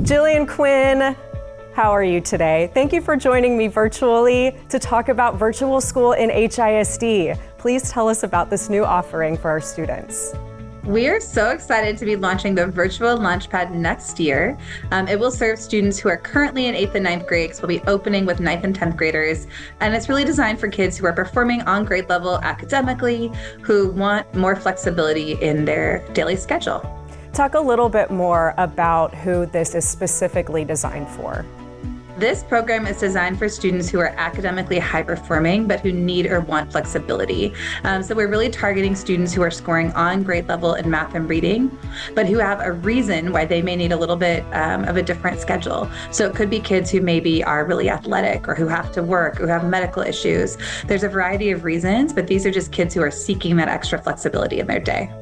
Gillian Quinn, how are you today? Thank you for joining me virtually to talk about virtual school in HISD. Please tell us about this new offering for our students. We are so excited to be launching the Virtual LaunchPad next year. It will serve students who are currently in 8th and 9th grades. We'll be opening with 9th and 10th graders. And it's really designed for kids who are performing on grade level academically, who want more flexibility in their daily schedule. Talk a little bit more about who this is specifically designed for. This program is designed for students who are academically high performing, but who need or want flexibility. So we're really targeting students who are scoring on grade level in math and reading, but who have a reason why they may need a little bit of a different schedule. So it could be kids who maybe are really athletic or who have to work, who have medical issues. There's a variety of reasons, but these are just kids who are seeking that extra flexibility in their day.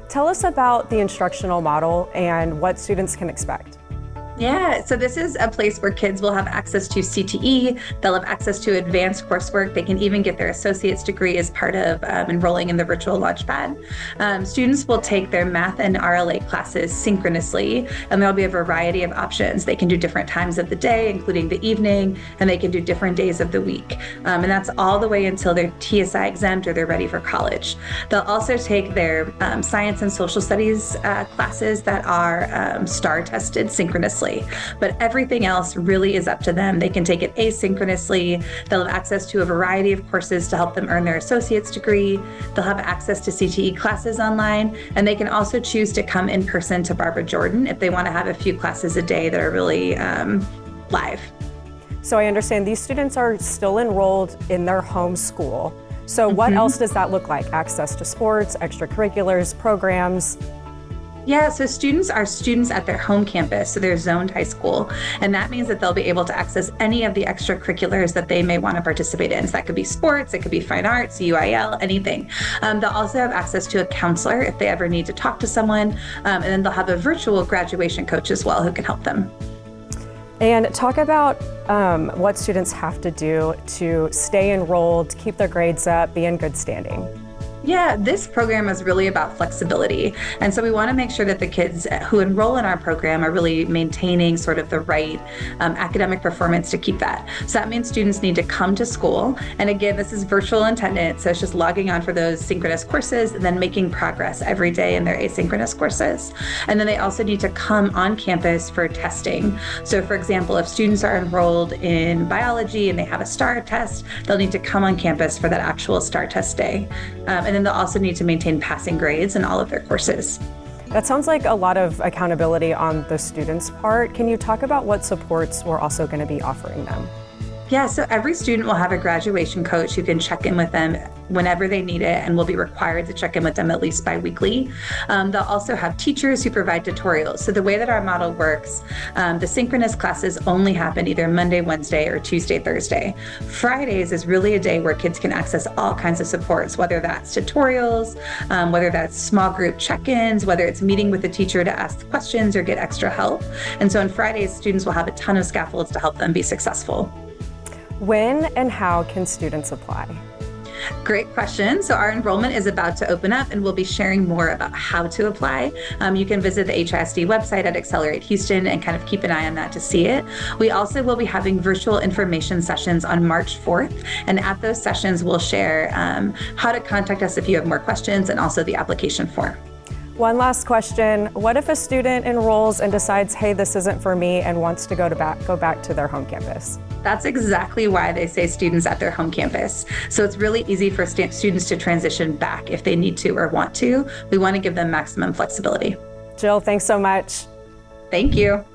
Tell us about the instructional model and what students can expect. Yeah, so this is a place where kids will have access to CTE, they'll have access to advanced coursework, they can even get their associate's degree as part of enrolling in the Virtual LaunchPad. Students will take their math and RLA classes synchronously, and there'll be a variety of options. They can do different times of the day, including the evening, and they can do different days of the week. And that's all the way until they're TSI exempt or they're ready for college. They'll also take their science and social studies classes that are STAR tested synchronously. But everything else really is up to them. They can take it asynchronously. They'll have access to a variety of courses to help them earn their associate's degree. They'll have access to CTE classes online, and they can also choose to come in person to Barbara Jordan if they want to have a few classes a day that are really live. So I understand these students are still enrolled in their home school. So what else does that look like? Access to sports, extracurriculars, programs? Yeah, so students are students at their home campus, so they're zoned high school, and that means that they'll be able to access any of the extracurriculars that they may want to participate in. So that could be sports, it could be fine arts, UIL, anything. They'll also have access to a counselor if they ever need to talk to someone, and then they'll have a virtual graduation coach as well who can help them. And talk about what students have to do to stay enrolled, keep their grades up, be in good standing. Yeah, this program is really about flexibility. And so we want to make sure that the kids who enroll in our program are really maintaining sort of the right academic performance to keep that. So that means students need to come to school. And again, this is virtual attendance. So it's just logging on for those synchronous courses and then making progress every day in their asynchronous courses. And then they also need to come on campus for testing. So for example, if students are enrolled in biology and they have a STAR test, they'll need to come on campus for that actual STAR test day. And then they'll also need to maintain passing grades in all of their courses. That sounds like a lot of accountability on the students' part. Can you talk about what supports we're also going to be offering them? Yeah, so every student will have a graduation coach who can check in with them whenever they need it and will be required to check in with them at least bi-weekly. They'll also have teachers who provide tutorials. So the way that our model works, the synchronous classes only happen either Monday, Wednesday, or Tuesday, Thursday. Fridays is really a day where kids can access all kinds of supports, whether that's tutorials, whether that's small group check-ins, whether it's meeting with the teacher to ask questions or get extra help. And so on Fridays, students will have a ton of scaffolds to help them be successful. When and how can students apply? Great question. So our enrollment is about to open up and we'll be sharing more about how to apply. You can visit the HISD website at Accelerate Houston and kind of keep an eye on that to see it. We also will be having virtual information sessions on March 4th. And at those sessions, we'll share how to contact us if you have more questions and also the application form. One last question. What if a student enrolls and decides, hey, this isn't for me and wants to go back to their home campus? That's exactly why they say students at their home campus. So it's really easy for students to transition back if they need to or want to. We want to give them maximum flexibility. Jill, thanks so much. Thank you.